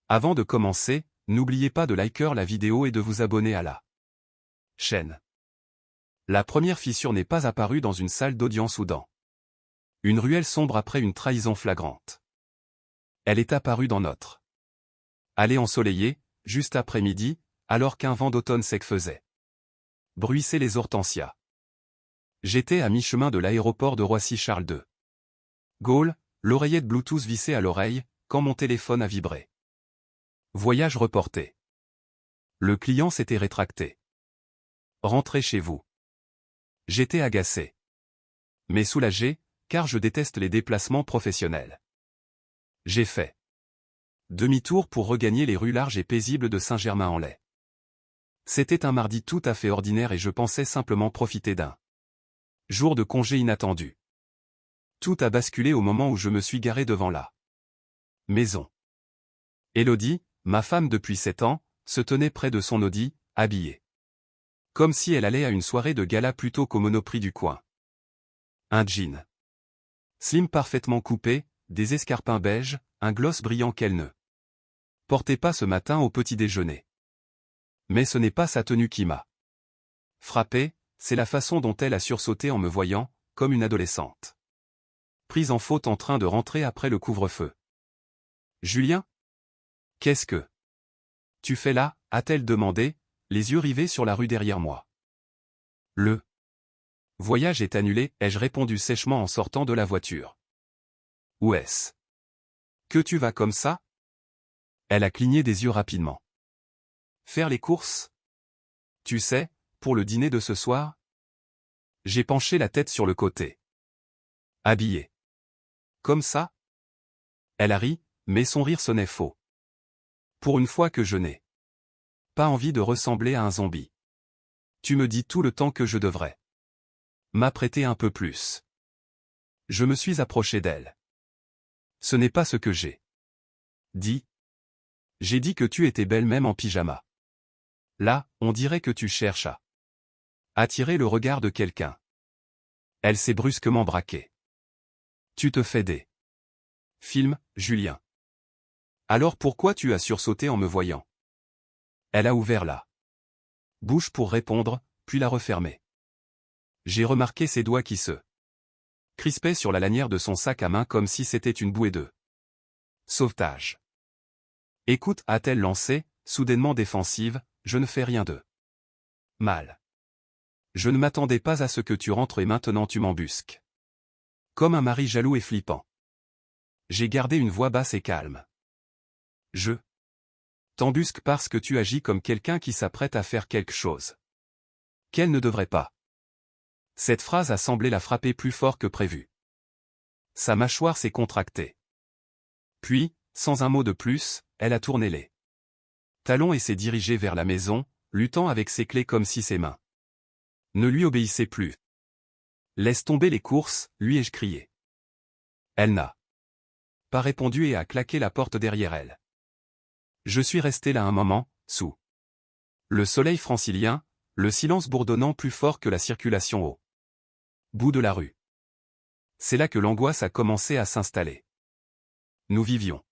Avant de commencer, n'oubliez pas de liker la vidéo et de vous abonner à la chaîne. La première fissure n'est pas apparue dans une salle d'audience ou dans une ruelle sombre après une trahison flagrante. Elle est apparue dans notre allée ensoleillée, juste après midi, alors qu'un vent d'automne sec faisait bruisser les hortensias. J'étais à mi-chemin de l'aéroport de Roissy-Charles de Gaulle, l'oreillette Bluetooth vissée à l'oreille, quand mon téléphone a vibré. Voyage reporté. Le client s'était rétracté. Rentrez chez vous. J'étais agacé. Mais soulagé, car je déteste les déplacements professionnels. J'ai fait demi-tour pour regagner les rues larges et paisibles de Saint-Germain-en-Laye. C'était un mardi tout à fait ordinaire et je pensais simplement profiter d'un jour de congé inattendu. Tout a basculé au moment où je me suis garé devant la maison. Élodie, ma femme depuis 7 ans, se tenait près de son Audi, habillée comme si elle allait à une soirée de gala plutôt qu'au Monoprix du coin. Un jean slim parfaitement coupé, des escarpins beiges, un gloss brillant qu'elle ne portait pas ce matin au petit déjeuner. Mais ce n'est pas sa tenue qui m'a frappé, c'est la façon dont elle a sursauté en me voyant, comme une adolescente prise en faute en train de rentrer après le couvre-feu. « Julien ? Qu'est-ce que tu fais là ?» a-t-elle demandé, les yeux rivés sur la rue derrière moi. « Le voyage est annulé », ai-je répondu sèchement en sortant de la voiture. « Où est-ce que tu vas comme ça ?» Elle a cligné des yeux rapidement. « Faire les courses ? Tu sais, pour le dîner de ce soir ?» J'ai penché la tête sur le côté. « Habillée comme ça ?» Elle a ri, mais son rire sonnait faux. Pour une fois que je n'ai pas envie de ressembler à un zombie. Tu me dis tout le temps que je devrais m'apprêter un peu plus. Je me suis approché d'elle. Ce n'est pas ce que j'ai dit. J'ai dit que tu étais belle même en pyjama. Là, on dirait que tu cherches à attirer le regard de quelqu'un. Elle s'est brusquement braquée. Tu te fais des films, Julien. Alors pourquoi tu as sursauté en me voyant ? Elle a ouvert la bouche pour répondre, puis l'a refermée. J'ai remarqué ses doigts qui se crispaient sur la lanière de son sac à main comme si c'était une bouée de sauvetage. Écoute, a-t-elle lancé, soudainement défensive, je ne fais rien de mal. Je ne m'attendais pas à ce que tu rentres et maintenant tu m'embusques. Comme un mari jaloux et flippant. J'ai gardé une voix basse et calme. Je t'embusque parce que tu agis comme quelqu'un qui s'apprête à faire quelque chose qu'elle ne devrait pas. Cette phrase a semblé la frapper plus fort que prévu. Sa mâchoire s'est contractée. Puis, sans un mot de plus, elle a tourné les talons et s'est dirigée vers la maison, luttant avec ses clés comme si ses mains ne lui obéissaient plus. Laisse tomber les courses, lui ai-je crié. Elle n'a pas répondu et a claqué la porte derrière elle. Je suis resté là un moment, sous le soleil francilien, le silence bourdonnant plus fort que la circulation au bout de la rue. C'est là que l'angoisse a commencé à s'installer. Nous vivions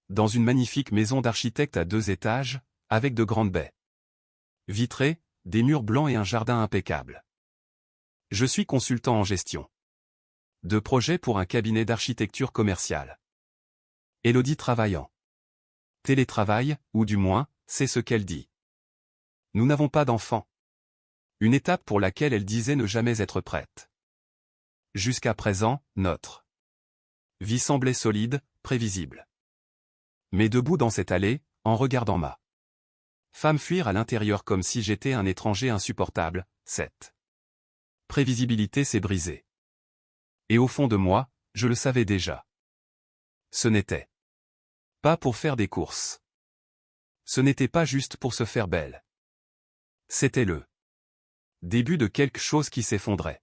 dans une magnifique maison d'architecte à 2 étages, avec de grandes baies vitrées, des murs blancs et un jardin impeccable. Je suis consultant en gestion de projet pour un cabinet d'architecture commerciale. Élodie travaille en télétravail, ou du moins, c'est ce qu'elle dit. Nous n'avons pas d'enfants. Une étape pour laquelle elle disait ne jamais être prête. Jusqu'à présent, notre vie semblait solide, prévisible. Mais debout dans cette allée, en regardant ma femme fuir à l'intérieur comme si j'étais un étranger insupportable, cette prévisibilité s'est brisée. Et au fond de moi, je le savais déjà. Ce n'était pas pour faire des courses. Ce n'était pas juste pour se faire belle. C'était le début de quelque chose qui s'effondrait.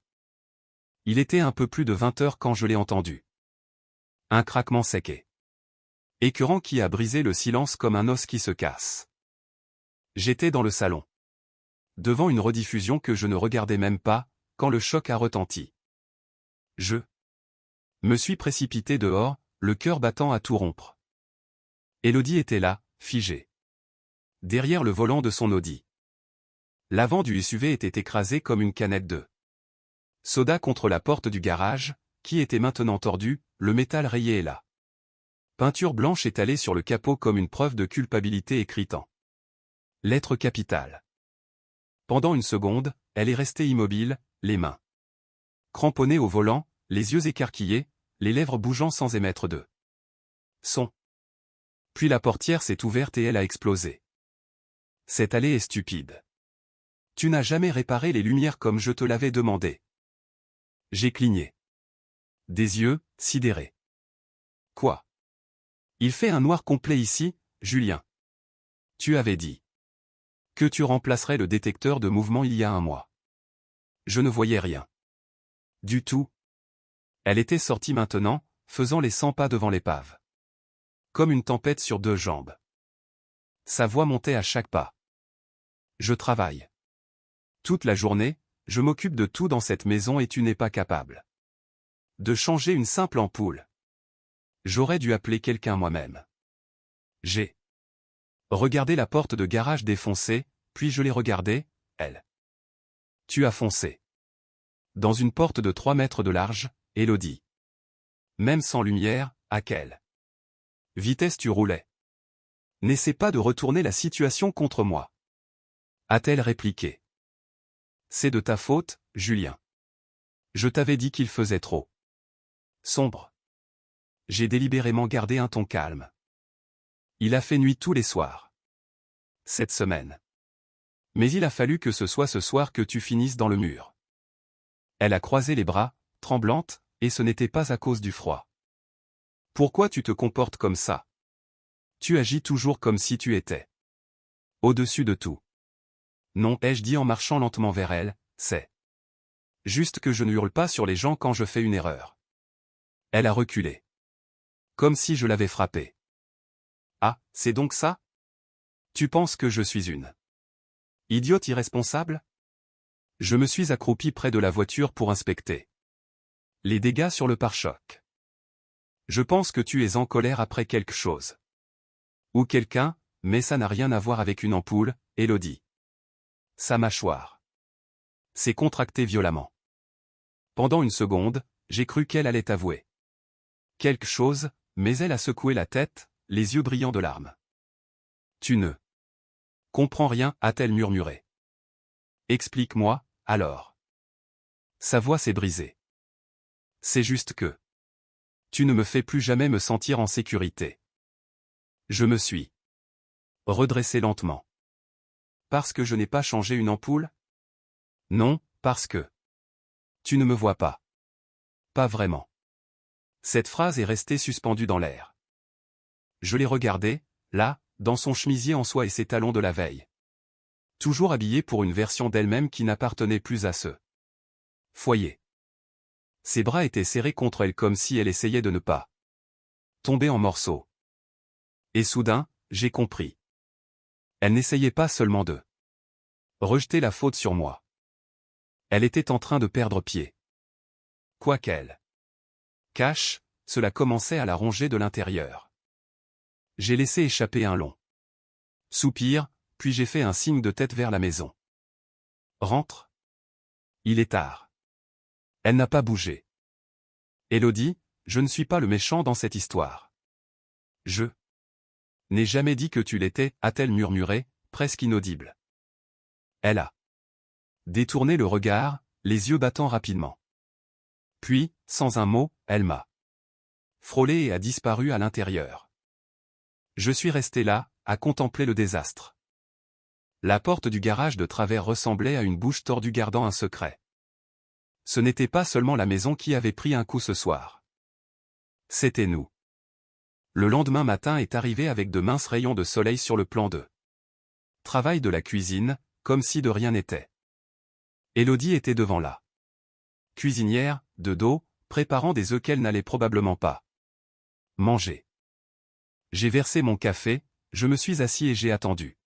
Il était un peu plus de 20 heures quand je l'ai entendu. Un craquement sec et écœurant qui a brisé le silence comme un os qui se casse. J'étais dans le salon, devant une rediffusion que je ne regardais même pas, quand le choc a retenti. Je me suis précipité dehors, le cœur battant à tout rompre. Élodie était là, figée. Derrière le volant de son Audi. L'avant du SUV était écrasé comme une canette de soda contre la porte du garage, qui était maintenant tordue, le métal rayé est là. Peinture blanche étalée sur le capot comme une preuve de culpabilité écrite en lettres capitales. Pendant une seconde, elle est restée immobile, les mains cramponnées au volant, les yeux écarquillés, les lèvres bougeant sans émettre de son. Puis la portière s'est ouverte et elle a explosé. Cette allée est stupide. Tu n'as jamais réparé les lumières comme je te l'avais demandé. J'ai cligné. Des yeux, sidérés. Quoi? Il fait un noir complet ici, Julien. Tu avais dit que tu remplacerais le détecteur de mouvement il y a un mois. Je ne voyais rien. Du tout. Elle était sortie maintenant, faisant les 100 pas devant l'épave. Comme une tempête sur deux jambes. Sa voix montait à chaque pas. Je travaille. Toute la journée, je m'occupe de tout dans cette maison et tu n'es pas capable de changer une simple ampoule. J'aurais dû appeler quelqu'un moi-même. J'ai regardé la porte de garage défoncée, puis je l'ai regardée, elle. Tu as foncé. Dans une porte de 3 mètres de large, Élodie. Même sans lumière, à quelle vitesse tu roulais? N'essaie pas de retourner la situation contre moi. A-t-elle répliqué. C'est de ta faute, Julien. Je t'avais dit qu'il faisait trop sombre. J'ai délibérément gardé un ton calme. Il a fait nuit tous les soirs. Cette semaine. Mais il a fallu que ce soit ce soir que tu finisses dans le mur. Elle a croisé les bras, tremblante, et ce n'était pas à cause du froid. Pourquoi tu te comportes comme ça? Tu agis toujours comme si tu étais au-dessus de tout. Non, ai-je dit en marchant lentement vers elle, c'est juste que je ne hurle pas sur les gens quand je fais une erreur. Elle a reculé. Comme si je l'avais frappée. Ah, c'est donc ça? Tu penses que je suis une idiote irresponsable? Je me suis accroupi près de la voiture pour inspecter les dégâts sur le pare-choc. Je pense que tu es en colère après quelque chose. Ou quelqu'un, mais ça n'a rien à voir avec une ampoule, Élodie. Sa mâchoire s'est contractée violemment. Pendant une seconde, j'ai cru qu'elle allait avouer quelque chose, mais elle a secoué la tête, les yeux brillants de larmes. Tu ne comprends rien, a-t-elle murmuré. Explique-moi, alors. Sa voix s'est brisée. C'est juste que tu ne me fais plus jamais me sentir en sécurité. Je me suis redressé lentement. Parce que je n'ai pas changé une ampoule? Non, parce que tu ne me vois pas. Pas vraiment. Cette phrase est restée suspendue dans l'air. Je l'ai regardée, là, dans son chemisier en soie et ses talons de la veille. Toujours habillée pour une version d'elle-même qui n'appartenait plus à ce foyer. Ses bras étaient serrés contre elle comme si elle essayait de ne pas tomber en morceaux. Et soudain, j'ai compris. Elle n'essayait pas seulement de rejeter la faute sur moi. Elle était en train de perdre pied. Quoi qu'elle cache, cela commençait à la ronger de l'intérieur. J'ai laissé échapper un long soupir, puis j'ai fait un signe de tête vers la maison. Rentre. Il est tard. Elle n'a pas bougé. Élodie, je ne suis pas le méchant dans cette histoire. Je n'ai jamais dit que tu l'étais, a-t-elle murmuré, presque inaudible. Elle a détourné le regard, les yeux battant rapidement. Puis, sans un mot, elle m'a frôlé et a disparu à l'intérieur. Je suis resté là, à contempler le désastre. La porte du garage de travers ressemblait à une bouche tordue gardant un secret. Ce n'était pas seulement la maison qui avait pris un coup ce soir. C'était nous. Le lendemain matin est arrivé avec de minces rayons de soleil sur le plan de travail de la cuisine, comme si de rien n'était. Élodie était devant la cuisinière, de dos, préparant des œufs qu'elle n'allait probablement pas manger. J'ai versé mon café, je me suis assis et j'ai attendu.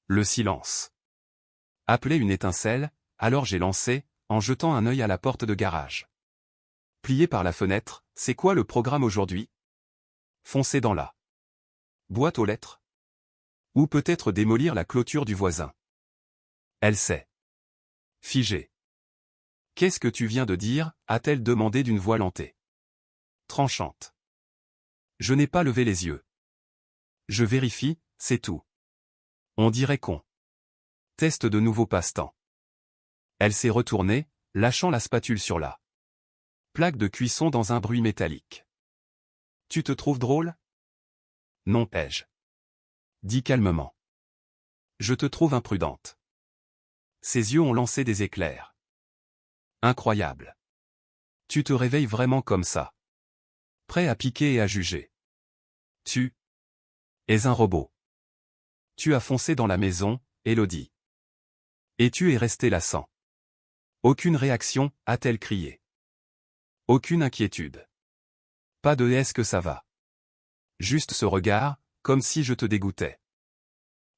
Le silence appelait une étincelle, alors j'ai lancé, en jetant un œil à la porte de garage. Pliée par la fenêtre, c'est quoi le programme aujourd'hui? Foncer dans la Boîte aux lettres? Ou peut-être démolir la clôture du voisin? Elle s'est figée. Qu'est-ce que tu viens de dire? A-t-elle demandé d'une voix lentée, tranchante. Je n'ai pas levé les yeux. Je vérifie, c'est tout. On dirait qu'on teste de nouveaux passe-temps. Elle s'est retournée, lâchant la spatule sur la plaque de cuisson dans un bruit métallique. Tu te trouves drôle? Non, ai-je dit calmement. Je te trouve imprudente. Ses yeux ont lancé des éclairs. Incroyable. Tu te réveilles vraiment comme ça. Prêt à piquer et à juger. Tu es un robot. Tu as foncé dans la maison, Élodie. Et tu es resté là sans aucune réaction, a-t-elle crié. Aucune inquiétude. Pas de est-ce que ça va. Juste ce regard, comme si je te dégoûtais.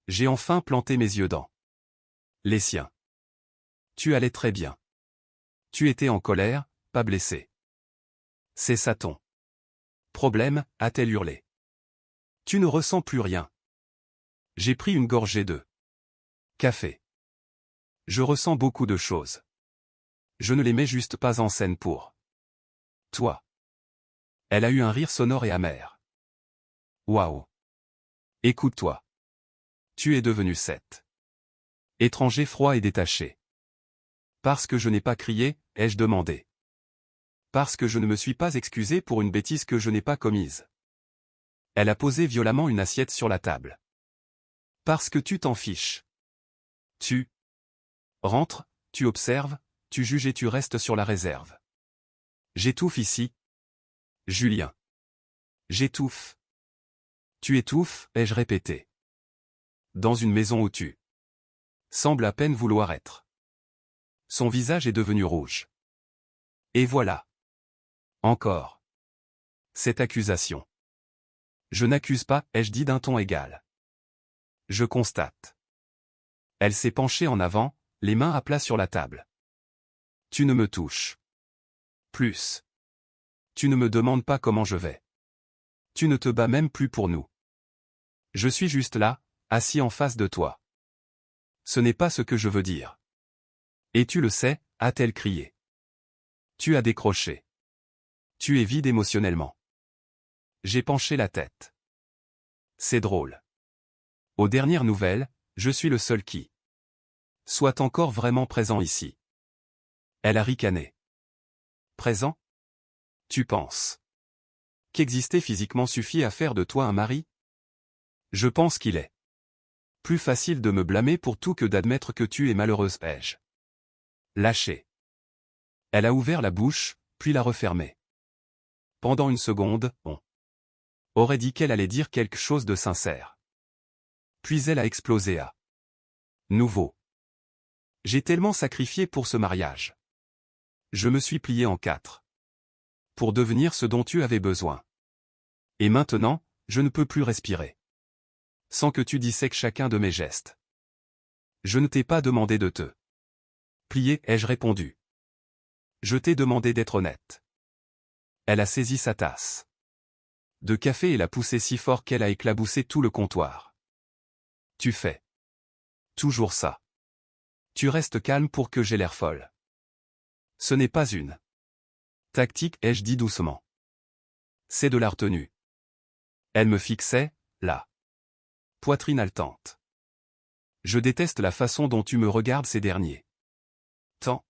J'ai enfin planté mes yeux dans les siens. Tu allais très bien. Tu étais en colère, pas blessé. C'est ça ton problème, a-t-elle hurlé. Tu ne ressens plus rien. J'ai pris une gorgée de café. Je ressens beaucoup de choses. Je ne les mets juste pas en scène pour toi. Elle a eu un rire sonore et amer. Waouh. Écoute-toi. Tu es devenu cet étranger froid et détaché. Parce que je n'ai pas crié, ai-je demandé. Parce que je ne me suis pas excusé pour une bêtise que je n'ai pas commise. Elle a posé violemment une assiette sur la table. Parce que tu t'en fiches. Tu rentres, tu observes, tu juges et tu restes sur la réserve. J'étouffe ici. Julien. J'étouffe. Tu étouffes, ai-je répété. Dans une maison où tu sembles à peine vouloir être. Son visage est devenu rouge. Et voilà. Encore. Cette accusation. Je n'accuse pas, ai-je dit d'un ton égal. Je constate. Elle s'est penchée en avant, les mains à plat sur la table. Tu ne me touches plus. Tu ne me demandes pas comment je vais. Tu ne te bats même plus pour nous. Je suis juste là, assis en face de toi. Ce n'est pas ce que je veux dire. Et tu le sais, a-t-elle crié. Tu as décroché. Tu es vide émotionnellement. J'ai penché la tête. C'est drôle. Aux dernières nouvelles, je suis le seul qui soit encore vraiment présent ici. Elle a ricané. Présent? Tu penses qu'exister physiquement suffit à faire de toi un mari? Je pense qu'il est plus facile de me blâmer pour tout que d'admettre que tu es malheureuse, ai-je lâché. Elle a ouvert la bouche, puis l'a refermée. Pendant une seconde, on aurait dit qu'elle allait dire quelque chose de sincère. Puis elle a explosé à nouveau. J'ai tellement sacrifié pour ce mariage. Je me suis plié en 4. Pour devenir ce dont tu avais besoin. Et maintenant, je ne peux plus respirer. Sans que tu dissèques chacun de mes gestes. Je ne t'ai pas demandé de te plier, ai-je répondu. Je t'ai demandé d'être honnête. Elle a saisi sa tasse de café et l'a poussée si fort qu'elle a éclaboussé tout le comptoir. Tu fais toujours ça. Tu restes calme pour que j'ai l'air folle. Ce n'est pas une tactique, ai-je dit doucement. C'est de la retenue. Elle me fixait, là. Poitrine haletante. Je déteste la façon dont tu me regardes ces derniers temps.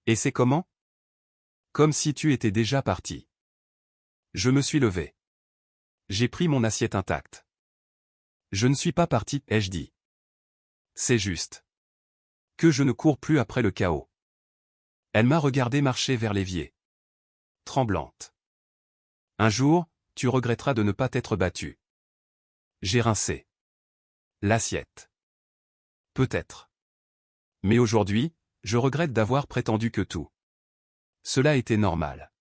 Et c'est comment? Comme si tu étais déjà parti. Je me suis levé. J'ai pris mon assiette intacte. Je ne suis pas parti, ai-je dit. C'est juste que je ne cours plus après le chaos. Elle m'a regardé marcher vers l'évier. Tremblante. Un jour, tu regretteras de ne pas t'être battu. J'ai rincé l'assiette. Peut-être. Mais aujourd'hui, je regrette d'avoir prétendu que tout cela était normal.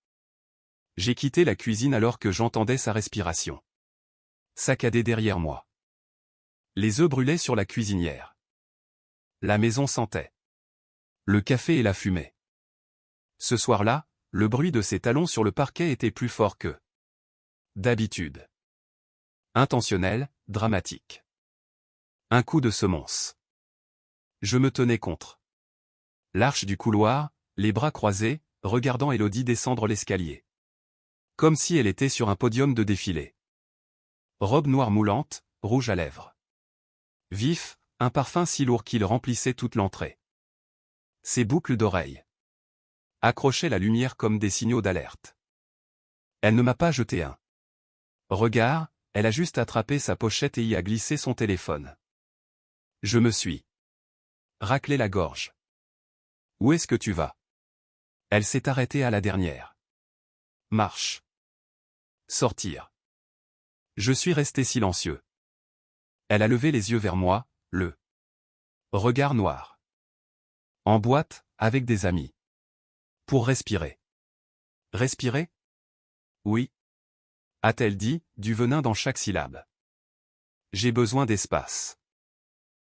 J'ai quitté la cuisine alors que j'entendais sa respiration saccader derrière moi. Les œufs brûlaient sur la cuisinière. La maison sentait le café et la fumée. Ce soir-là, le bruit de ses talons sur le parquet était plus fort que d'habitude. Intentionnel, dramatique. Un coup de semonce. Je me tenais contre l'arche du couloir, les bras croisés, regardant Élodie descendre l'escalier. Comme si elle était sur un podium de défilé. Robe noire moulante, rouge à lèvres. Vif, un parfum si lourd qu'il remplissait toute l'entrée. Ses boucles d'oreilles accrochaient la lumière comme des signaux d'alerte. Elle ne m'a pas jeté un regard, elle a juste attrapé sa pochette et y a glissé son téléphone. Je me suis raclé la gorge. Où est-ce que tu vas? Elle s'est arrêtée à la dernière marche. Sortir. Je suis resté silencieux. Elle a levé les yeux vers moi, le regard noir. En boîte, avec des amis. Pour respirer. Respirer? Oui. A-t-elle dit, du venin dans chaque syllabe. J'ai besoin d'espace.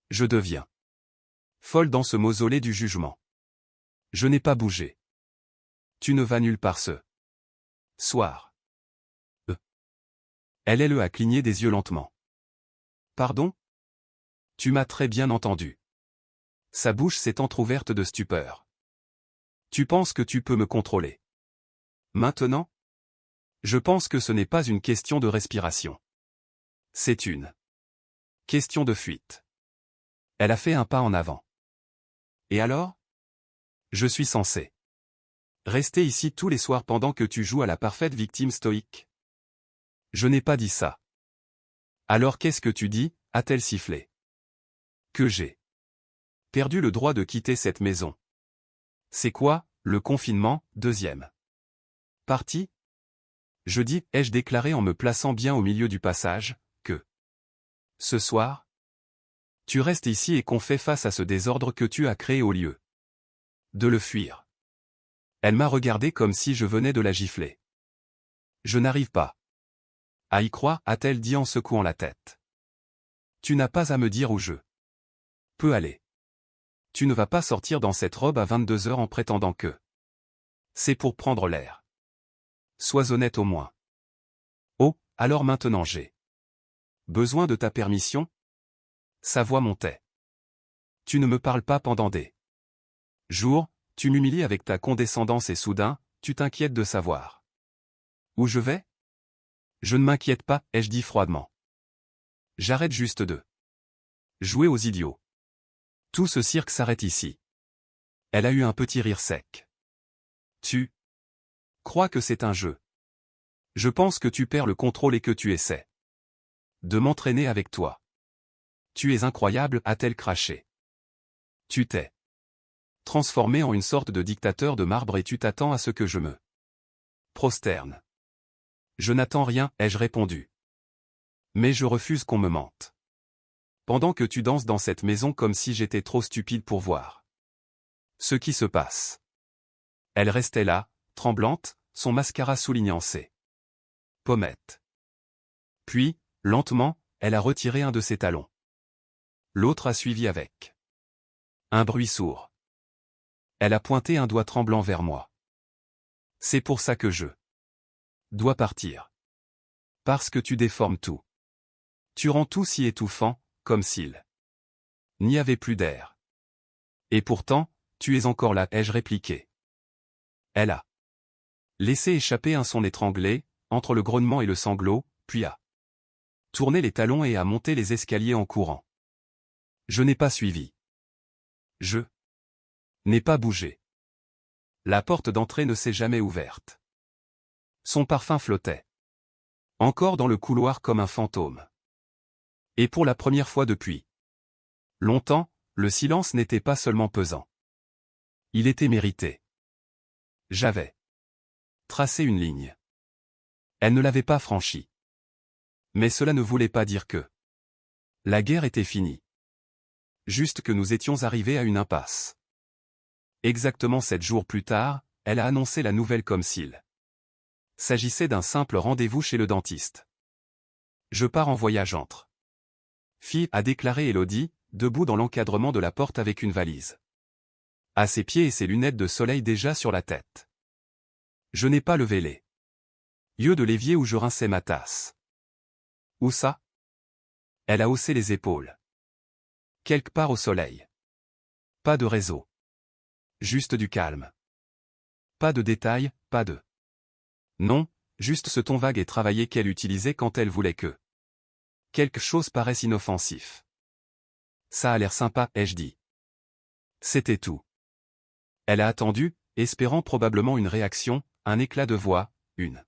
Je deviens folle dans ce mausolée du jugement. Je n'ai pas bougé. Tu ne vas nulle part ce soir. Elle a cligné des yeux lentement. Pardon? Tu m'as très bien entendu. Sa bouche s'est entr'ouverte de stupeur. Tu penses que tu peux me contrôler? Maintenant? Je pense que ce n'est pas une question de respiration. C'est une question de fuite. Elle a fait un pas en avant. Et alors? Je suis censé rester ici tous les soirs pendant que tu joues à la parfaite victime stoïque? Je n'ai pas dit ça. Alors qu'est-ce que tu dis? A-t-elle sifflé. Que j'ai perdu le droit de quitter cette maison. C'est quoi, le confinement, deuxième partie? Je dis, ai-je déclaré en me plaçant bien au milieu du passage, que ce soir, tu restes ici et qu'on fait face à ce désordre que tu as créé au lieu de le fuir. Elle m'a regardé comme si je venais de la gifler. Je n'arrive pas à y croire, a-t-elle dit en secouant la tête. Tu n'as pas à me dire où je peux aller. Tu ne vas pas sortir dans cette robe à 22 heures en prétendant que c'est pour prendre l'air. Sois honnête au moins. Oh, alors maintenant j'ai besoin de ta permission? Sa voix montait. Tu ne me parles pas pendant des jours, tu m'humilies avec ta condescendance et soudain, tu t'inquiètes de savoir où je vais? Je ne m'inquiète pas, ai-je dit froidement. J'arrête juste de jouer aux idiots. Tout ce cirque s'arrête ici. Elle a eu un petit rire sec. Tu crois que c'est un jeu? Je pense que tu perds le contrôle et que tu essaies de m'entraîner avec toi. Tu es incroyable, a-t-elle craché. Tu t'es transformé en une sorte de dictateur de marbre et tu t'attends à ce que je me prosterne. Je n'attends rien, ai-je répondu. Mais je refuse qu'on me mente. Pendant que tu danses dans cette maison comme si j'étais trop stupide pour voir ce qui se passe. Elle restait là, tremblante, son mascara soulignant ses pommettes. Puis, lentement, elle a retiré un de ses talons. L'autre a suivi avec un bruit sourd. Elle a pointé un doigt tremblant vers moi. C'est pour ça que je dois partir. Parce que tu déformes tout. Tu rends tout si étouffant, comme s'il n'y avait plus d'air. Et pourtant, tu es encore là, ai-je répliqué. Elle a laissé échapper un son étranglé, entre le grognement et le sanglot, puis a tourné les talons et a monté les escaliers en courant. Je n'ai pas suivi. Je n'ai pas bougé. La porte d'entrée ne s'est jamais ouverte. Son parfum flottait encore dans le couloir comme un fantôme. Et pour la première fois depuis longtemps, le silence n'était pas seulement pesant. Il était mérité. J'avais tracé une ligne. Elle ne l'avait pas franchie. Mais cela ne voulait pas dire que la guerre était finie. Juste que nous étions arrivés à une impasse. Exactement 7 jours plus tard, elle a annoncé la nouvelle comme s'il s'agissait d'un simple rendez-vous chez le dentiste. Je pars en voyage entre filles, a déclaré Élodie, debout dans l'encadrement de la porte avec une valise à ses pieds et ses lunettes de soleil déjà sur la tête. Je n'ai pas levé les yeux de l'évier où je rinçais ma tasse. Où ça? Elle a haussé les épaules. Quelque part au soleil. Pas de réseau. Juste du calme. Pas de détails, pas de... Non, juste ce ton vague et travaillé qu'elle utilisait quand elle voulait que... quelque chose paraisse inoffensif. Ça a l'air sympa, ai-je dit. C'était tout. Elle a attendu, espérant probablement une réaction, un éclat de voix, une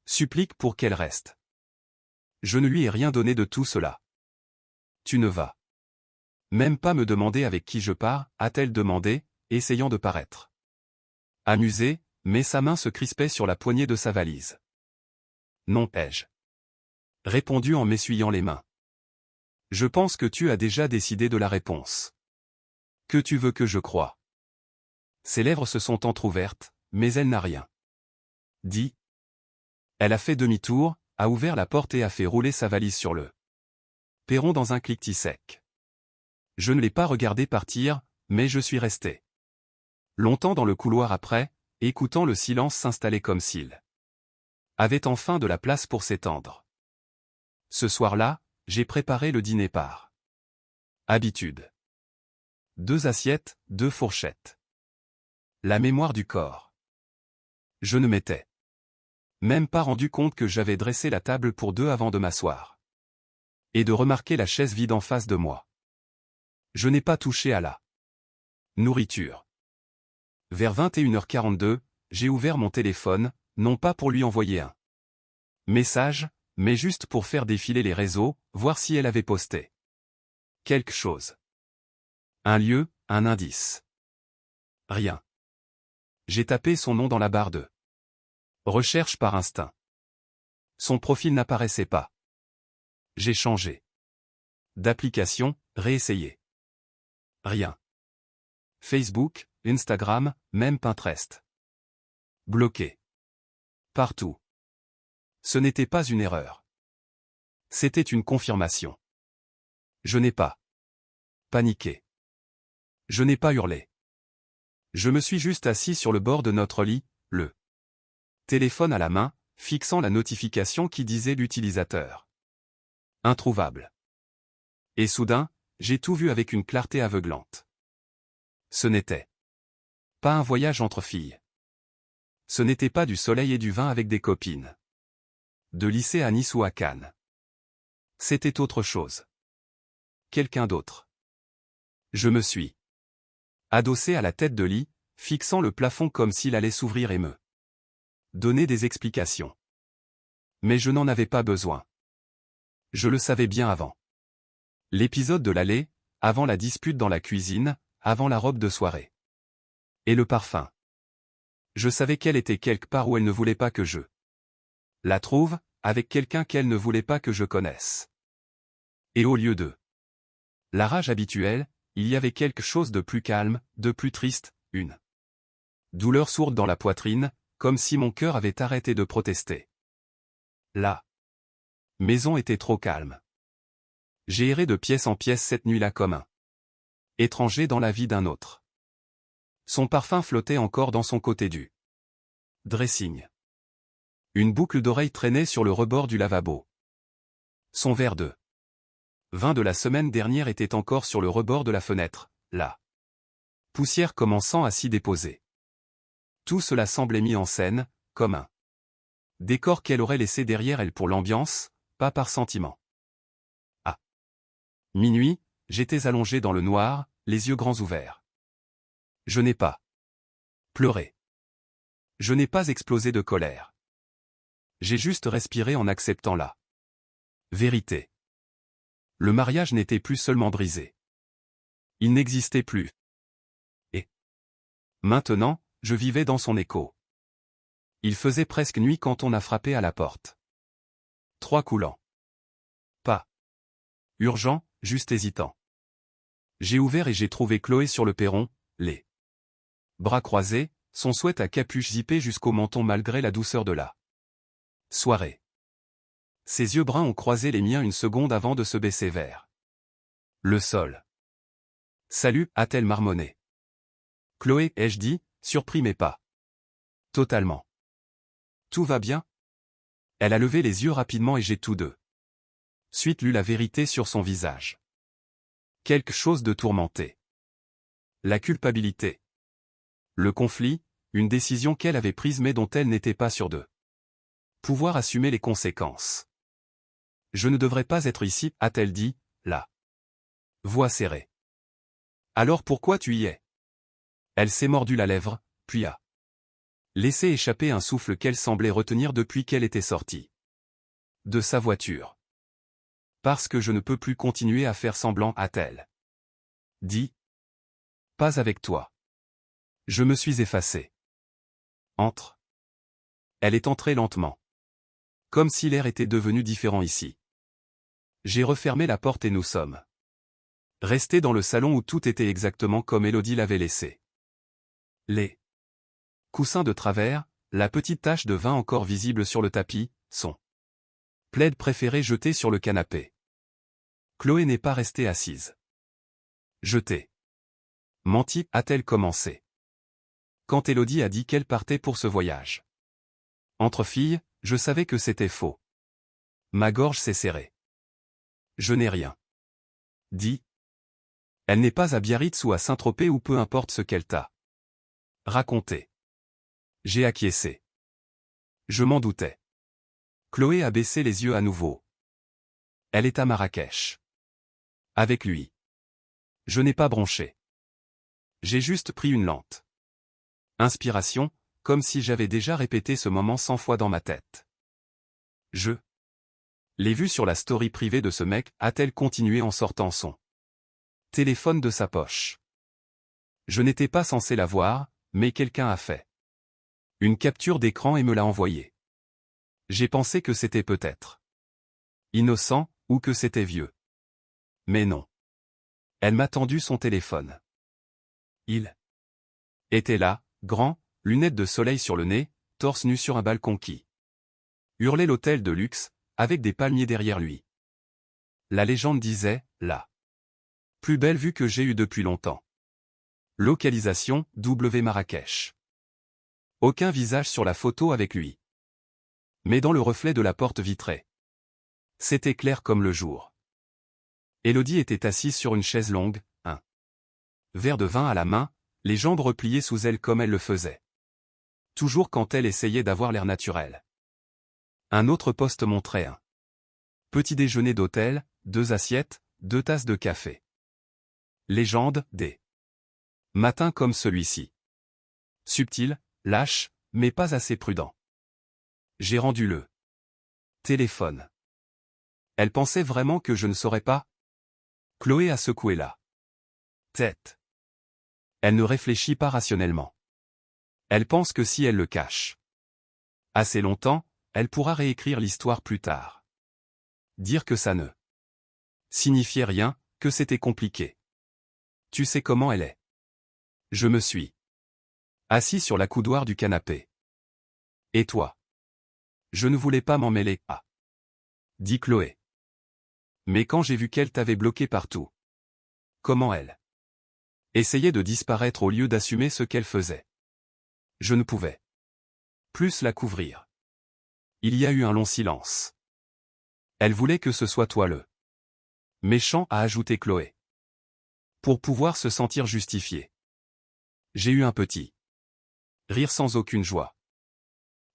supplique pour qu'elle reste. Je ne lui ai rien donné de tout cela. Tu ne vas même pas me demander avec qui je pars, a-t-elle demandé, essayant de paraître amusée, mais sa main se crispait sur la poignée de sa valise. Non, ai-je répondu en m'essuyant les mains. Je pense que tu as déjà décidé de la réponse. Que tu veux que je croie? Ses lèvres se sont entr'ouvertes, mais elle n'a rien dit. Elle a fait demi-tour, a ouvert la porte et a fait rouler sa valise sur le perron dans un cliquetis sec. Je ne l'ai pas regardé partir, mais je suis resté longtemps dans le couloir après, écoutant le silence s'installer comme s'il avait enfin de la place pour s'étendre. Ce soir-là, j'ai préparé le dîner par habitude. 2 assiettes, 2 fourchettes. La mémoire du corps. Je ne m'étais même pas rendu compte que j'avais dressé la table pour 2 avant de m'asseoir. Et de remarquer la chaise vide en face de moi. Je n'ai pas touché à la nourriture. Vers 21h42, j'ai ouvert mon téléphone, non pas pour lui envoyer un message, mais juste pour faire défiler les réseaux, voir si elle avait posté quelque chose. Un lieu, un indice. Rien. J'ai tapé son nom dans la barre de recherche par instinct. Son profil n'apparaissait pas. J'ai changé d'application, réessayé. Rien. Facebook, Instagram, même Pinterest. Bloqué. Partout. Ce n'était pas une erreur. C'était une confirmation. Je n'ai pas paniqué. Je n'ai pas hurlé. Je me suis juste assis sur le bord de notre lit, le téléphone à la main, fixant la notification qui disait l'utilisateur introuvable. Et soudain, j'ai tout vu avec une clarté aveuglante. Ce n'était pas un voyage entre filles. Ce n'était pas du soleil et du vin avec des copines. De lycée à Nice ou à Cannes. C'était autre chose. Quelqu'un d'autre. Je me suis adossé à la tête de lit, fixant le plafond comme s'il allait s'ouvrir et me donner des explications. Mais je n'en avais pas besoin. Je le savais bien avant. L'épisode de l'allée, avant la dispute dans la cuisine, avant la robe de soirée. Et le parfum. Je savais qu'elle était quelque part où elle ne voulait pas que je la trouve, avec quelqu'un qu'elle ne voulait pas que je connaisse. Et au lieu de la rage habituelle, il y avait quelque chose de plus calme, de plus triste, une douleur sourde dans la poitrine, comme si mon cœur avait arrêté de protester. La maison était trop calme. J'ai erré de pièce en pièce cette nuit-là comme un étranger dans la vie d'un autre. Son parfum flottait encore dans son côté du dressing. Une boucle d'oreille traînait sur le rebord du lavabo. Son verre de vin de la semaine dernière était encore sur le rebord de la fenêtre, la poussière commençant à s'y déposer. Tout cela semblait mis en scène, comme un décor qu'elle aurait laissé derrière elle pour l'ambiance, pas par sentiment. À minuit, j'étais allongé dans le noir, les yeux grands ouverts. Je n'ai pas pleuré. Je n'ai pas explosé de colère. J'ai juste respiré en acceptant la vérité. Le mariage n'était plus seulement brisé. Il n'existait plus. Et maintenant, je vivais dans son écho. Il faisait presque nuit quand on a frappé à la porte. 3 coulants. Pas urgent, juste hésitant. J'ai ouvert et j'ai trouvé Chloé sur le perron, les bras croisés, son sweat à capuche zippée jusqu'au menton malgré la douceur de la soirée. Ses yeux bruns ont croisé les miens une seconde avant de se baisser vers le sol. Salut, a-t-elle marmonné. Chloé, ai-je dit, surpris mais pas totalement. Tout va bien? Elle a levé les yeux rapidement et j'ai tout de Suite lut la vérité sur son visage. Quelque chose de tourmenté. La culpabilité. Le conflit, une décision qu'elle avait prise mais dont elle n'était pas sûre de pouvoir assumer les conséquences. Je ne devrais pas être ici, a-t-elle dit, la voix serrée. Alors pourquoi tu y es? Elle s'est mordu la lèvre, puis a laissé échapper un souffle qu'elle semblait retenir depuis qu'elle était sortie de sa voiture. Parce que je ne peux plus continuer à faire semblant, a-t-elle dit. Pas avec toi. Je me suis effacé. Entre. Elle est entrée lentement. Comme si l'air était devenu différent ici. J'ai refermé la porte et nous sommes restés dans le salon où tout était exactement comme Élodie l'avait laissé. Les coussins de travers, la petite tache de vin encore visible sur le tapis, son plaid préféré jeté sur le canapé. Chloé n'est pas restée assise. Je t'ai menti, a-t-elle commencé. Quand Élodie a dit qu'elle partait pour ce voyage. Entre filles, je savais que c'était faux. Ma gorge s'est serrée. Je n'ai rien dit. Elle n'est pas à Biarritz ou à Saint-Tropez ou peu importe ce qu'elle t'a raconté. J'ai acquiescé. Je m'en doutais. Chloé a baissé les yeux à nouveau. Elle est à Marrakech. Avec lui. Je n'ai pas bronché. J'ai juste pris une lente inspiration, comme si j'avais déjà répété ce moment 100 fois dans ma tête. Je l'ai vu sur la story privée de ce mec, a-t-elle continué en sortant son téléphone de sa poche. Je n'étais pas censé la voir, mais quelqu'un a fait une capture d'écran et me l'a envoyée. J'ai pensé que c'était peut-être innocent, ou que c'était vieux. Mais non. Elle m'a tendu son téléphone. Il était là, grand, lunettes de soleil sur le nez, torse nu sur un balcon qui hurlait l'hôtel de luxe, avec des palmiers derrière lui. La légende disait, la plus belle vue que j'ai eue depuis longtemps. Localisation, W Marrakech. Aucun visage sur la photo avec lui. Mais dans le reflet de la porte vitrée. C'était clair comme le jour. Élodie était assise sur une chaise longue, un verre de vin à la main, les jambes repliées sous elle comme elle le faisait. Toujours quand elle essayait d'avoir l'air naturel. Un autre poste montrait un petit déjeuner d'hôtel, 2 assiettes, 2 tasses de café. Légende, des matins comme celui-ci. Subtil, lâche, mais pas assez prudent. J'ai rendu le téléphone. Elle pensait vraiment que je ne saurais pas? Chloé a secoué la tête. Elle ne réfléchit pas rationnellement. Elle pense que si elle le cache assez longtemps, elle pourra réécrire l'histoire plus tard. Dire que ça ne signifiait rien, que c'était compliqué. Tu sais comment elle est. Je me suis assis sur la coudoir du canapé. Et toi? Je ne voulais pas m'en mêler, dit Chloé. Mais quand j'ai vu qu'elle t'avait bloqué partout. Comment elle essayait de disparaître au lieu d'assumer ce qu'elle faisait. Je ne pouvais plus la couvrir. Il y a eu un long silence. Elle voulait que ce soit toi le méchant, a ajouté Chloé. Pour pouvoir se sentir justifiée. J'ai eu un petit rire sans aucune joie.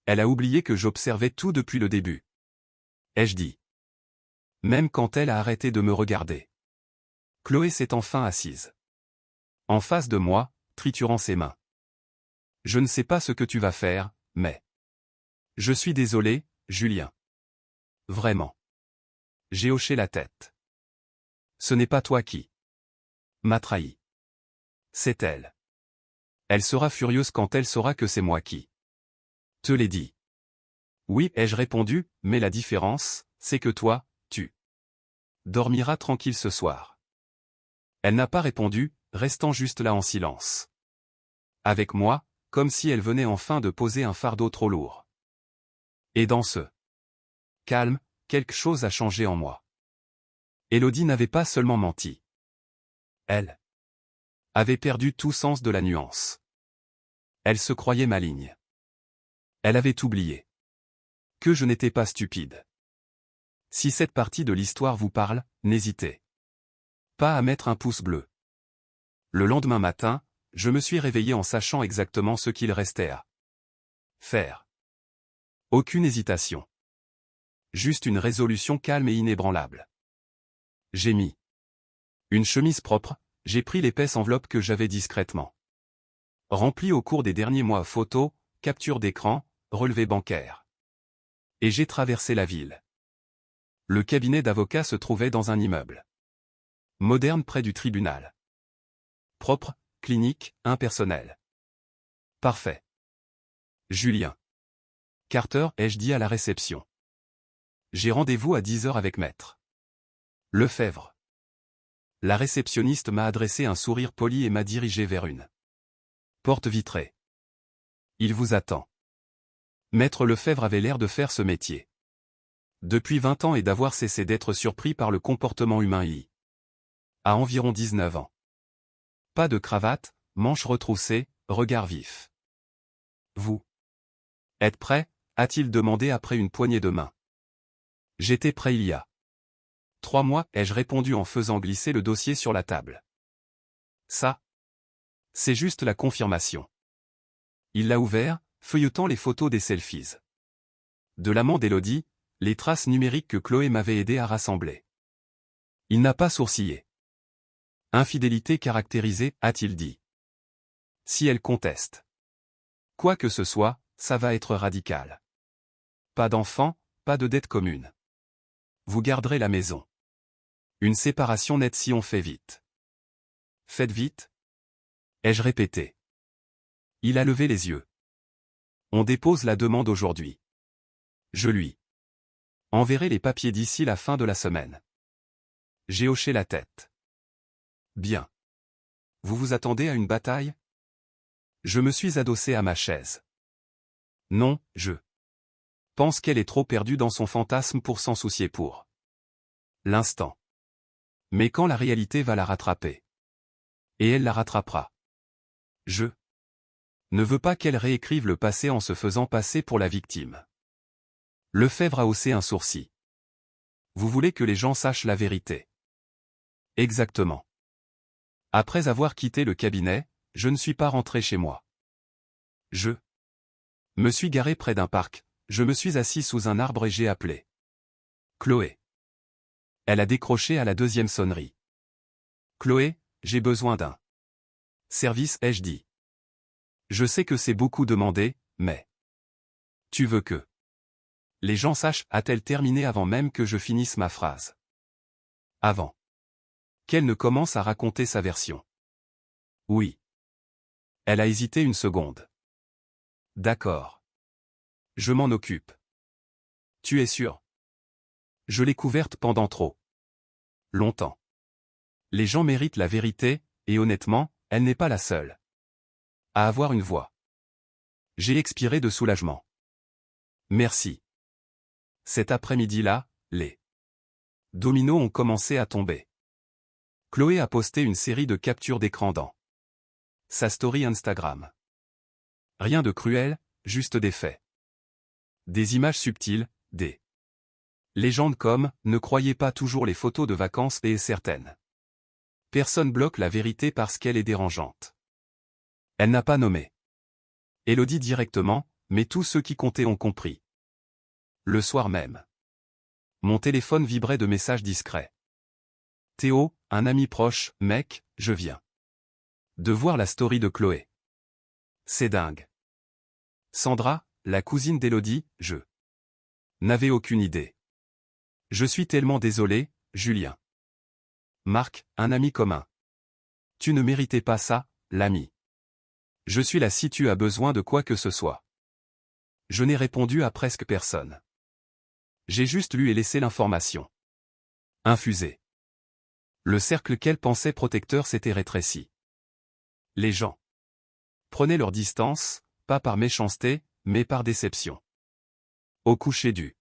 Elle a oublié que j'observais tout depuis le début. Ai-je dit. Même quand elle a arrêté de me regarder. Chloé s'est enfin assise. En face de moi, triturant ses mains. Je ne sais pas ce que tu vas faire, mais... Je suis désolé, Julien. Vraiment. J'ai hoché la tête. Ce n'est pas toi qui m'a trahi. C'est elle. Elle sera furieuse quand elle saura que c'est moi qui te l'ai dit. Oui, ai-je répondu, mais la différence, c'est que toi, tu dormiras tranquille ce soir. Elle n'a pas répondu, restant juste là en silence. Avec moi, comme si elle venait enfin de poser un fardeau trop lourd. Et dans ce calme, quelque chose a changé en moi. Élodie n'avait pas seulement menti. Elle avait perdu tout sens de la nuance. Elle se croyait maligne. Elle avait oublié que je n'étais pas stupide. Si cette partie de l'histoire vous parle, n'hésitez pas à mettre un pouce bleu. Le lendemain matin, je me suis réveillé en sachant exactement ce qu'il restait à faire. Aucune hésitation. Juste une résolution calme et inébranlable. J'ai mis une chemise propre, j'ai pris l'épaisse enveloppe que j'avais discrètement remplie au cours des derniers mois, photos, captures d'écran, relevés bancaires. Et j'ai traversé la ville. Le cabinet d'avocat se trouvait dans un immeuble moderne près du tribunal. Propre, clinique, impersonnel. Parfait. Julien Carter, ai-je dit à la réception. J'ai rendez-vous à 10 heures avec maître Lefebvre. La réceptionniste m'a adressé un sourire poli et m'a dirigé vers une porte vitrée. Il vous attend. Maître Lefebvre avait l'air de faire ce métier depuis 20 ans et d'avoir cessé d'être surpris par le comportement humain à environ 19 ans. Pas de cravate, manches retroussées, regard vif. Vous êtes prêt, a-t-il demandé après une poignée de main. J'étais prêt il y a 3 mois, ai-je répondu en faisant glisser le dossier sur la table. Ça, c'est juste la confirmation. Il l'a ouvert, feuilletant les photos des selfies de l'amant d'Élodie, les traces numériques que Chloé m'avait aidé à rassembler. Il n'a pas sourcillé. Infidélité caractérisée, a-t-il dit. Si elle conteste quoi que ce soit, ça va être radical. Pas d'enfant, pas de dette commune. Vous garderez la maison. Une séparation nette si on fait vite. Faites vite, ai-je répété. Il a levé les yeux. On dépose la demande aujourd'hui. Je lui enverrai les papiers d'ici la fin de la semaine. J'ai hoché la tête. Bien. Vous vous attendez à une bataille? Je me suis adossé à ma chaise. Non, je pense qu'elle est trop perdue dans son fantasme pour s'en soucier pour l'instant. Mais quand la réalité va la rattraper. Et elle la rattrapera. Je ne veux pas qu'elle réécrive le passé en se faisant passer pour la victime. Lefebvre a haussé un sourcil. Vous voulez que les gens sachent la vérité. Exactement. Après avoir quitté le cabinet, je ne suis pas rentré chez moi. Je me suis garé près d'un parc, je me suis assis sous un arbre et j'ai appelé Chloé. Elle a décroché à la deuxième sonnerie. Chloé, j'ai besoin d'un service, ai-je dit. Je sais que c'est beaucoup demandé, mais tu veux que les gens sachent, a-t-elle terminé avant même que je finisse ma phrase. Avant qu'elle ne commence à raconter sa version. Oui. Elle a hésité une seconde. D'accord. Je m'en occupe. Tu es sûr? Je l'ai couverte pendant trop longtemps. Les gens méritent la vérité, et honnêtement, elle n'est pas la seule à avoir une voix. J'ai expiré de soulagement. Merci. Cet après-midi-là, les dominos ont commencé à tomber. Chloé a posté une série de captures d'écran dans sa story Instagram. Rien de cruel, juste des faits. Des images subtiles, des légendes comme « Ne croyez pas toujours les photos de vacances » et certaines personne bloque la vérité parce qu'elle est dérangeante. Elle n'a pas nommé Élodie directement, mais tous ceux qui comptaient ont compris. Le soir même, mon téléphone vibrait de messages discrets. Théo, un ami proche, mec, je viens de voir la story de Chloé. C'est dingue. Sandra, la cousine d'Élodie, je n'avais aucune idée. Je suis tellement désolé, Julien. Marc, un ami commun. Tu ne méritais pas ça, l'ami. Je suis là si tu as besoin de quoi que ce soit. Je n'ai répondu à presque personne. J'ai juste lu et laissé l'information infuser. Le cercle qu'elle pensait protecteur s'était rétréci. Les gens prenaient leur distance, pas par méchanceté, mais par déception. Au coucher du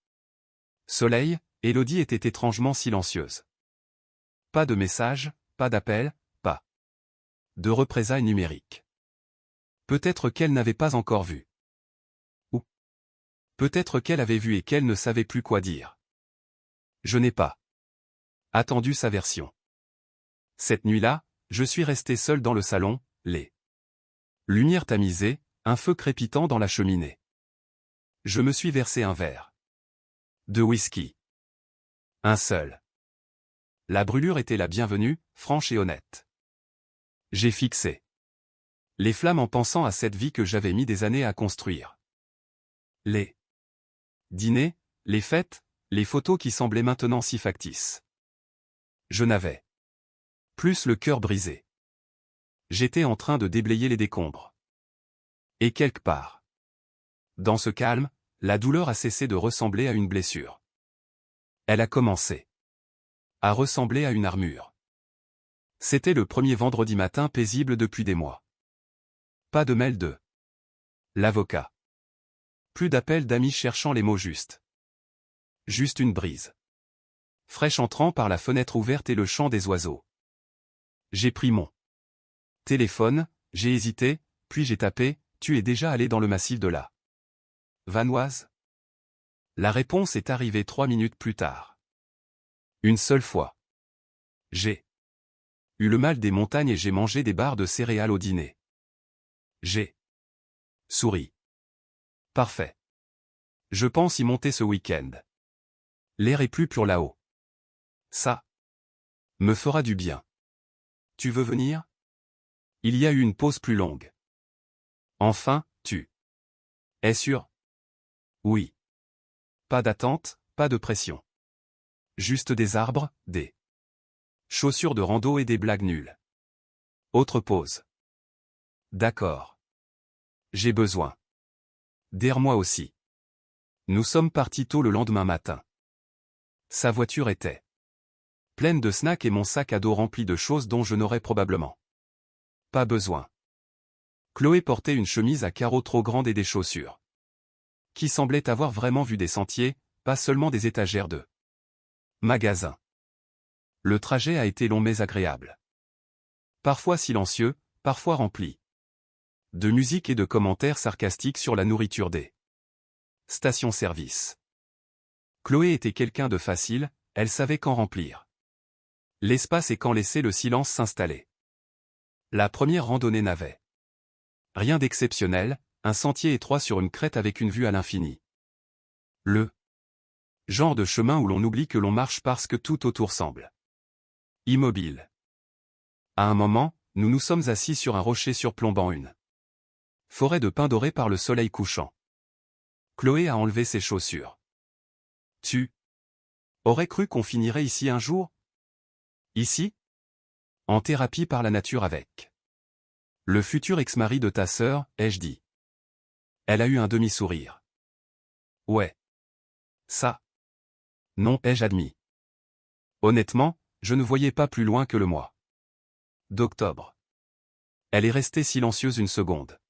soleil, Élodie était étrangement silencieuse. Pas de message, pas d'appel, pas de représailles numériques. Peut-être qu'elle n'avait pas encore vu. Ou peut-être qu'elle avait vu et qu'elle ne savait plus quoi dire. Je n'ai pas attendu sa version. Cette nuit-là, je suis resté seul dans le salon, les lumières tamisées, un feu crépitant dans la cheminée. Je me suis versé un verre de whisky. Un seul. La brûlure était la bienvenue, franche et honnête. J'ai fixé les flammes en pensant à cette vie que j'avais mis des années à construire. Les dîners, les fêtes, les photos qui semblaient maintenant si factices. Je n'avais plus le cœur brisé. J'étais en train de déblayer les décombres. Et quelque part, dans ce calme, la douleur a cessé de ressembler à une blessure. Elle a commencé à ressembler à une armure. C'était le premier vendredi matin paisible depuis des mois. Pas de mail de l'avocat. Plus d'appels d'amis cherchant les mots justes. Juste une brise fraîche entrant par la fenêtre ouverte et le chant des oiseaux. J'ai pris mon téléphone, j'ai hésité, puis j'ai tapé « Tu es déjà allé dans le massif de la Vanoise ?» La réponse est arrivée 3 minutes plus tard. Une seule fois. J'ai eu le mal des montagnes et j'ai mangé des barres de céréales au dîner. J'ai souri. Parfait. Je pense y monter ce week-end. L'air est plus pur là-haut. Ça me fera du bien. Tu veux venir? Il y a eu une pause plus longue. Enfin, tu es sûr? Oui. Pas d'attente, pas de pression. Juste des arbres, des chaussures de rando et des blagues nulles. Autre pause. D'accord. J'ai besoin d'air moi aussi. Nous sommes partis tôt le lendemain matin. Sa voiture était pleine de snacks et mon sac à dos rempli de choses dont je n'aurais probablement pas besoin. Chloé portait une chemise à carreaux trop grande et des chaussures qui semblaient avoir vraiment vu des sentiers, pas seulement des étagères de magasins. Le trajet a été long mais agréable. Parfois silencieux, parfois rempli de musique et de commentaires sarcastiques sur la nourriture des stations-service. Chloé était quelqu'un de facile, elle savait quand remplir l'espace et quand laisser le silence s'installer. La première randonnée n'avait rien d'exceptionnel, un sentier étroit sur une crête avec une vue à l'infini. Le genre de chemin où l'on oublie que l'on marche parce que tout autour semble immobile. À un moment, nous nous sommes assis sur un rocher surplombant une forêt de pins dorés par le soleil couchant. Chloé a enlevé ses chaussures. Tu aurais cru qu'on finirait ici un jour? Ici? En thérapie par la nature avec le futur ex-mari de ta sœur, ai-je dit. Elle a eu un demi-sourire. Ouais. Ça. Non, ai-je admis. Honnêtement, je ne voyais pas plus loin que le mois d'octobre. Elle est restée silencieuse une seconde.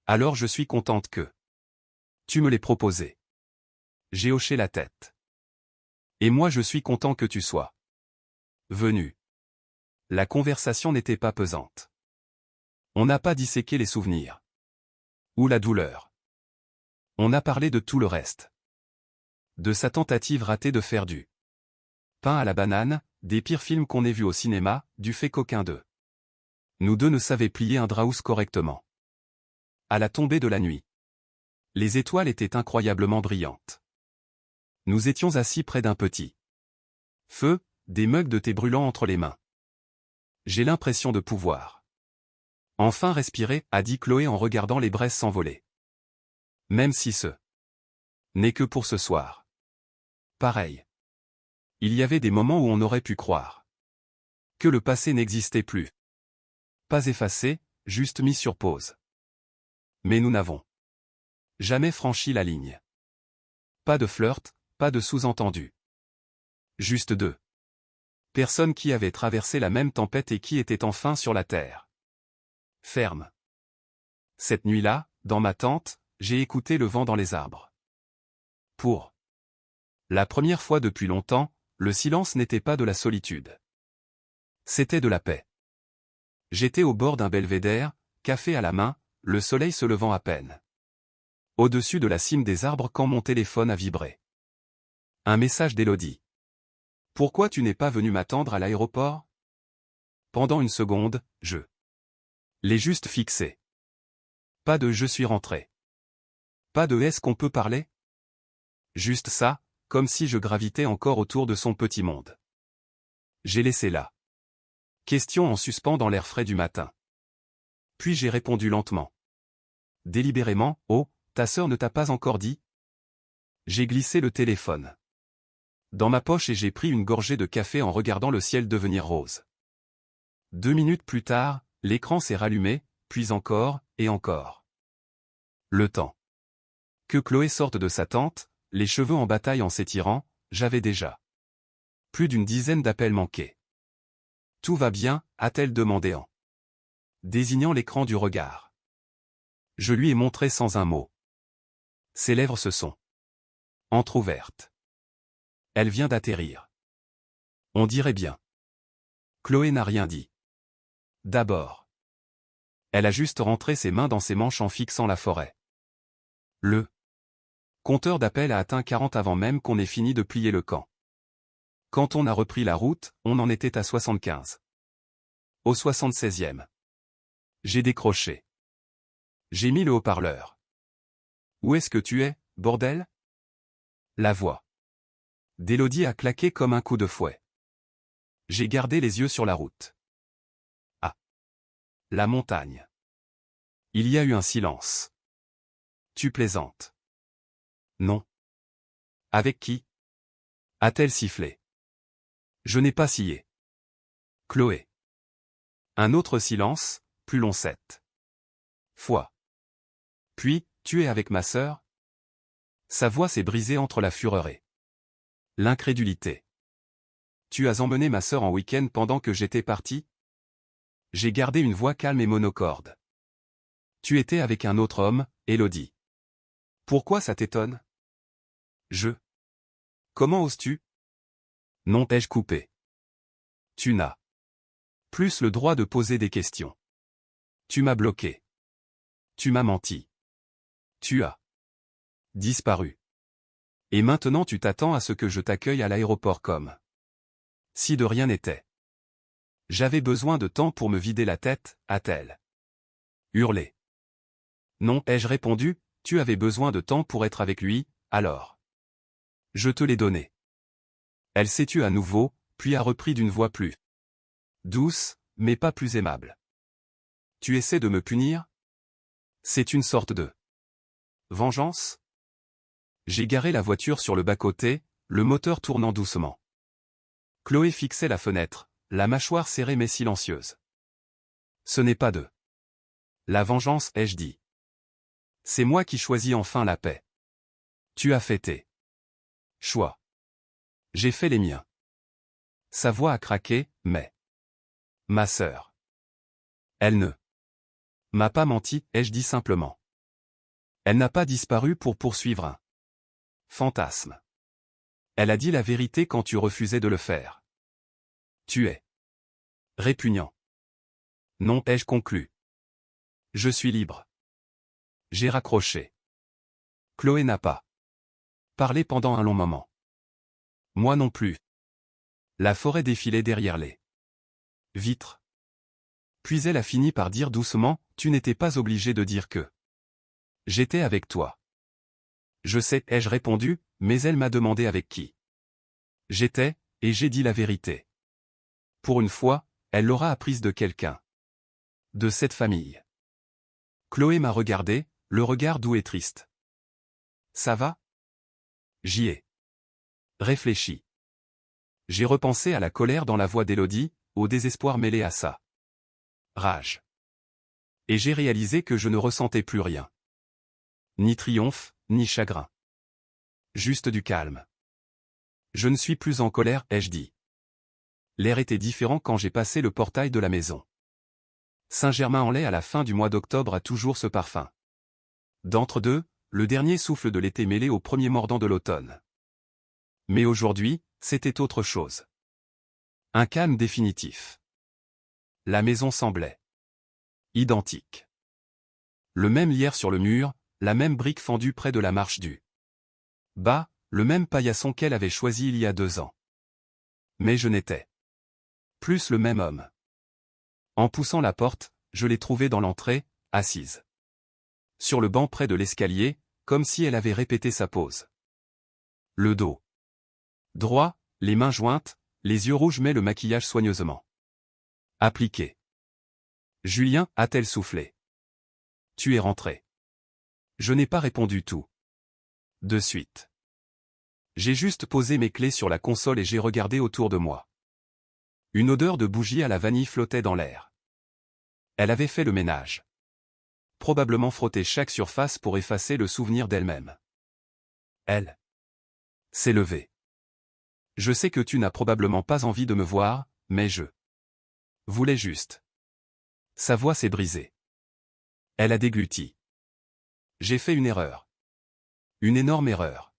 Alors je suis contente que tu me l'aies proposé. J'ai hoché la tête. Et moi je suis content que tu sois venu. La conversation n'était pas pesante. On n'a pas disséqué les souvenirs. Ou la douleur. On a parlé de tout le reste. De sa tentative ratée de faire du pain à la banane, des pires films qu'on ait vus au cinéma, du fait qu'aucun d'eux. Nous deux ne savaient plier un draus correctement. À la tombée de la nuit. Les étoiles étaient incroyablement brillantes. Nous étions assis près d'un petit feu, des mugs de thé brûlant entre les mains. J'ai l'impression de pouvoir enfin respirer, a dit Chloé en regardant les braises s'envoler. Même si ce n'est que pour ce soir. Pareil. Il y avait des moments où on aurait pu croire que le passé n'existait plus. Pas effacé, juste mis sur pause. Mais nous n'avons jamais franchi la ligne. Pas de flirt, pas de sous-entendu. Juste deux personnes qui avaient traversé la même tempête et qui étaient enfin sur la terre ferme. Cette nuit-là, dans ma tente, j'ai écouté le vent dans les arbres. Pour la première fois depuis longtemps, le silence n'était pas de la solitude. C'était de la paix. J'étais au bord d'un belvédère, café à la main, le soleil se levant à peine au-dessus de la cime des arbres quand mon téléphone a vibré. Un message d'Élodie. Pourquoi tu n'es pas venu m'attendre à l'aéroport? Pendant une seconde, je l'ai juste fixé. Pas de je suis rentré. Pas de est-ce qu'on peut parler? Juste ça, comme si je gravitais encore autour de son petit monde. J'ai laissé là. Question en suspens dans l'air frais du matin. Puis j'ai répondu lentement. Délibérément, oh, ta sœur ne t'a pas encore dit? J'ai glissé le téléphone dans ma poche et j'ai pris une gorgée de café en regardant le ciel devenir rose. 2 minutes plus tard, l'écran s'est rallumé, puis encore, et encore. Le temps que Chloé sorte de sa tente, les cheveux en bataille en s'étirant, j'avais déjà plus d'une dizaine d'appels manqués. Tout va bien, a-t-elle demandé en désignant l'écran du regard. Je lui ai montré sans un mot. Ses lèvres se sont entrouvertes. Elle vient d'atterrir. On dirait bien. Chloé n'a rien dit. D'abord. Elle a juste rentré ses mains dans ses manches en fixant la forêt. Le compteur d'appel a atteint 40 avant même qu'on ait fini de plier le camp. Quand on a repris la route, on en était à 75. Au 76e. J'ai décroché. J'ai mis le haut-parleur. Où est-ce que tu es, bordel? La voix d'Élodie a claqué comme un coup de fouet. J'ai gardé les yeux sur la route. Ah. La montagne. Il y a eu un silence. Tu plaisantes? Non. Avec qui? A-t-elle sifflé? Je n'ai pas scié. Chloé. Un autre silence, plus long 7 fois. Puis, tu es avec ma sœur? Sa voix s'est brisée entre la fureur et l'incrédulité. Tu as emmené ma sœur en week-end pendant que j'étais parti? J'ai gardé une voix calme et monocorde. Tu étais avec un autre homme, Élodie. Pourquoi ça t'étonne? Comment oses-tu? Non, ai-je coupé. Tu n'as plus le droit de poser des questions. Tu m'as bloqué. Tu m'as menti. Tu as disparu. Et maintenant tu t'attends à ce que je t'accueille à l'aéroport comme si de rien n'était. J'avais besoin de temps pour me vider la tête, a-t-elle hurlé. Non, ai-je répondu, tu avais besoin de temps pour être avec lui, alors. Je te l'ai donné. Elle s'est tue à nouveau, puis a repris d'une voix plus douce, mais pas plus aimable. Tu essaies de me punir? C'est une sorte de vengeance? J'ai garé la voiture sur le bas-côté, le moteur tournant doucement. Chloé fixait la fenêtre, la mâchoire serrée mais silencieuse. Ce n'est pas de la vengeance, ai-je dit. C'est moi qui choisis enfin la paix. Tu as fait tes choix. J'ai fait les miens. Sa voix a craqué, mais ma sœur. Elle ne m'a pas menti, ai-je dit simplement. Elle n'a pas disparu pour poursuivre un fantasme. Elle a dit la vérité quand tu refusais de le faire. Tu es répugnant. Non, ai-je conclu. Je suis libre. J'ai raccroché. Chloé n'a pas parlé pendant un long moment. Moi non plus. La forêt défilait derrière les vitres. Puis elle a fini par dire doucement, tu n'étais pas obligé de dire que j'étais avec toi. Je sais, ai-je répondu, mais elle m'a demandé avec qui j'étais, et j'ai dit la vérité. Pour une fois, elle l'aura apprise de quelqu'un. De cette famille. Chloé m'a regardé, le regard doux et triste. Ça va? J'y ai réfléchi. J'ai repensé à la colère dans la voix d'Élodie, au désespoir mêlé à sa rage. Et j'ai réalisé que je ne ressentais plus rien. Ni triomphe, ni chagrin. Juste du calme. Je ne suis plus en colère, ai-je dit. L'air était différent quand j'ai passé le portail de la maison. Saint-Germain-en-Laye à la fin du mois d'octobre a toujours ce parfum. D'entre deux, le dernier souffle de l'été mêlé au premier mordant de l'automne. Mais aujourd'hui, c'était autre chose. Un calme définitif. La maison semblait identique. Le même lierre sur le mur, la même brique fendue près de la marche du bas, le même paillasson qu'elle avait choisi il y a 2 ans. Mais je n'étais plus le même homme. En poussant la porte, je l'ai trouvée dans l'entrée, assise sur le banc près de l'escalier, comme si elle avait répété sa pose. Le dos droit, les mains jointes, les yeux rouges mais le maquillage soigneusement appliqué. Julien, a-t-elle soufflé. Tu es rentré. Je n'ai pas répondu tout de suite. J'ai juste posé mes clés sur la console et j'ai regardé autour de moi. Une odeur de bougie à la vanille flottait dans l'air. Elle avait fait le ménage. Probablement frotté chaque surface pour effacer le souvenir d'elle-même. Elle s'est levée. Je sais que tu n'as probablement pas envie de me voir, mais je voulais juste. Sa voix s'est brisée. Elle a dégluti. J'ai fait une erreur. Une énorme erreur.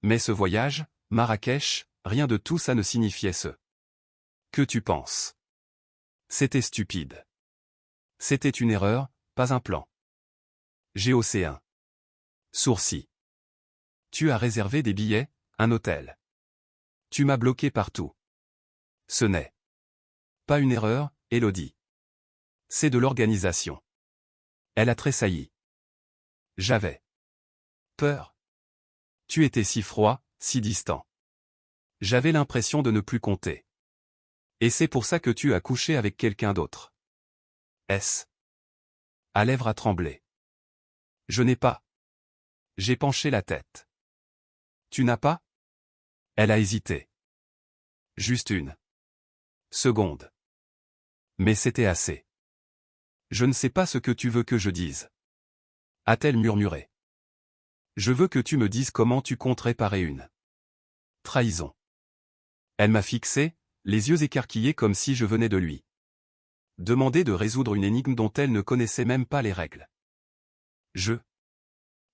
Mais ce voyage, Marrakech, rien de tout ça ne signifiait ce que tu penses. C'était stupide. C'était une erreur, pas un plan. J'ai haussé un sourcil. Tu as réservé des billets, un hôtel. Tu m'as bloqué partout. Ce n'est pas une erreur, Élodie. C'est de l'organisation. Elle a tressailli. J'avais peur. Tu étais si froid, si distant. J'avais l'impression de ne plus compter. Et c'est pour ça que tu as couché avec quelqu'un d'autre. Est-ce à lèvres à trembler. Je n'ai pas. J'ai penché la tête. Tu n'as pas? Elle a hésité. Juste une seconde. Mais c'était assez. Je ne sais pas ce que tu veux que je dise. A-t-elle murmuré. Je veux que tu me dises comment tu comptes réparer une trahison. Elle m'a fixé, les yeux écarquillés comme si je venais de lui demander de résoudre une énigme dont elle ne connaissait même pas les règles.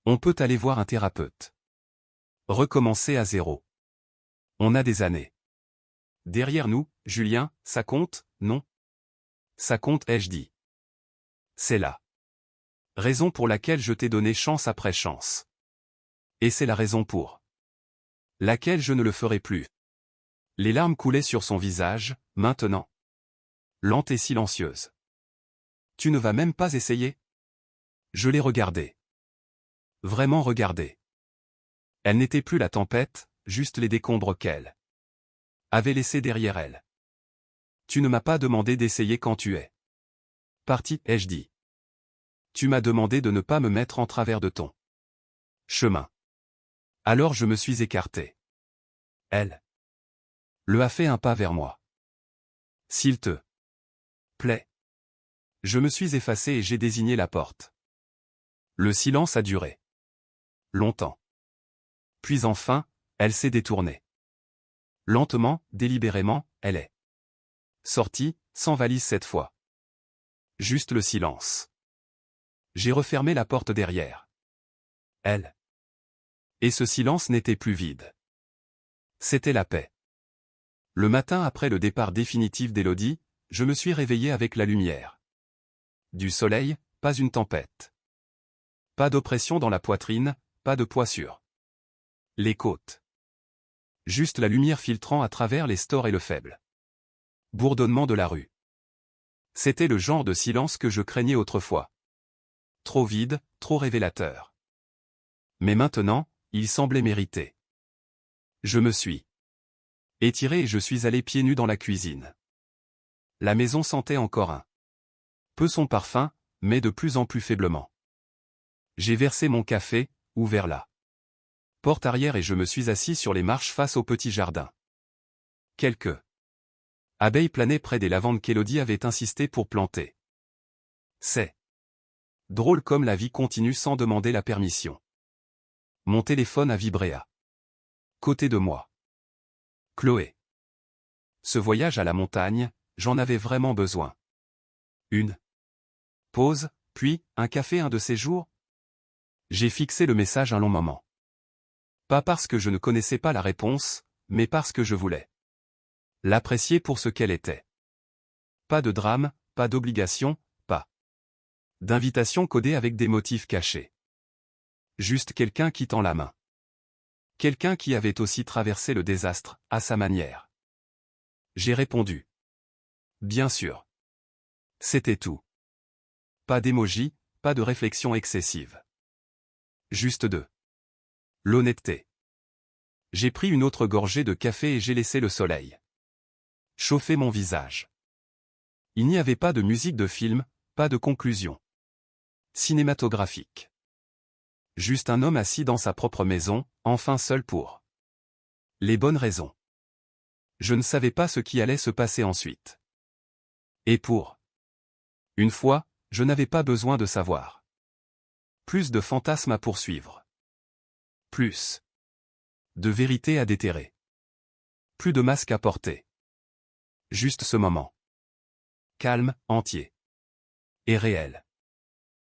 On peut aller voir un thérapeute. Recommencer à zéro. On a des années derrière nous, Julien, ça compte, non? Ça compte, ai-je dit. C'est la raison pour laquelle je t'ai donné chance après chance. Et c'est la raison pour laquelle je ne le ferai plus. Les larmes coulaient sur son visage, maintenant. Lente et silencieuse. Tu ne vas même pas essayer? Je l'ai regardée. Vraiment regardée. Elle n'était plus la tempête, juste les décombres qu'elle avait laissés derrière elle. Tu ne m'as pas demandé d'essayer quand tu es parti, ai-je dit. Tu m'as demandé de ne pas me mettre en travers de ton chemin. Alors je me suis écarté. Elle a fait un pas vers moi. S'il te plaît. Je me suis effacé et j'ai désigné la porte. Le silence a duré longtemps. Puis enfin, elle s'est détournée. Lentement, délibérément, elle est sortie, sans valise cette fois. Juste le silence. J'ai refermé la porte derrière elle. Et ce silence n'était plus vide. C'était la paix. Le matin après le départ définitif d'Élodie, je me suis réveillé avec la lumière du soleil, pas une tempête. Pas d'oppression dans la poitrine, pas de poids sur les côtes. Juste la lumière filtrant à travers les stores et le faible bourdonnement de la rue. C'était le genre de silence que je craignais autrefois. Trop vide, trop révélateur. Mais maintenant, il semblait mériter. Je me suis étiré et je suis allé pieds nus dans la cuisine. La maison sentait encore un peu son parfum, mais de plus en plus faiblement. J'ai versé mon café, ouvert la porte arrière et je me suis assis sur les marches face au petit jardin. Quelques abeilles planaient près des lavandes qu'Élodie avait insisté pour planter. C'est drôle comme la vie continue sans demander la permission. Mon téléphone a vibré à côté de moi. Chloé. Ce voyage à la montagne, j'en avais vraiment besoin. Une pause, puis, un café un de ces jours? J'ai fixé le message un long moment. Pas parce que je ne connaissais pas la réponse, mais parce que je voulais l'apprécier pour ce qu'elle était. Pas de drame, pas d'obligation, pas d'invitation codée avec des motifs cachés. Juste quelqu'un qui tend la main. Quelqu'un qui avait aussi traversé le désastre, à sa manière. J'ai répondu. Bien sûr. C'était tout. Pas d'émoji, pas de réflexion excessive. Juste de l'honnêteté. J'ai pris une autre gorgée de café et j'ai laissé le soleil chauffer mon visage. Il n'y avait pas de musique de film, pas de conclusion cinématographique. Juste un homme assis dans sa propre maison, enfin seul pour les bonnes raisons. Je ne savais pas ce qui allait se passer ensuite. Et pour une fois, je n'avais pas besoin de savoir. Plus de fantasmes à poursuivre. Plus de vérité à déterrer. Plus de masque à porter. Juste ce moment. Calme, entier. Et réel.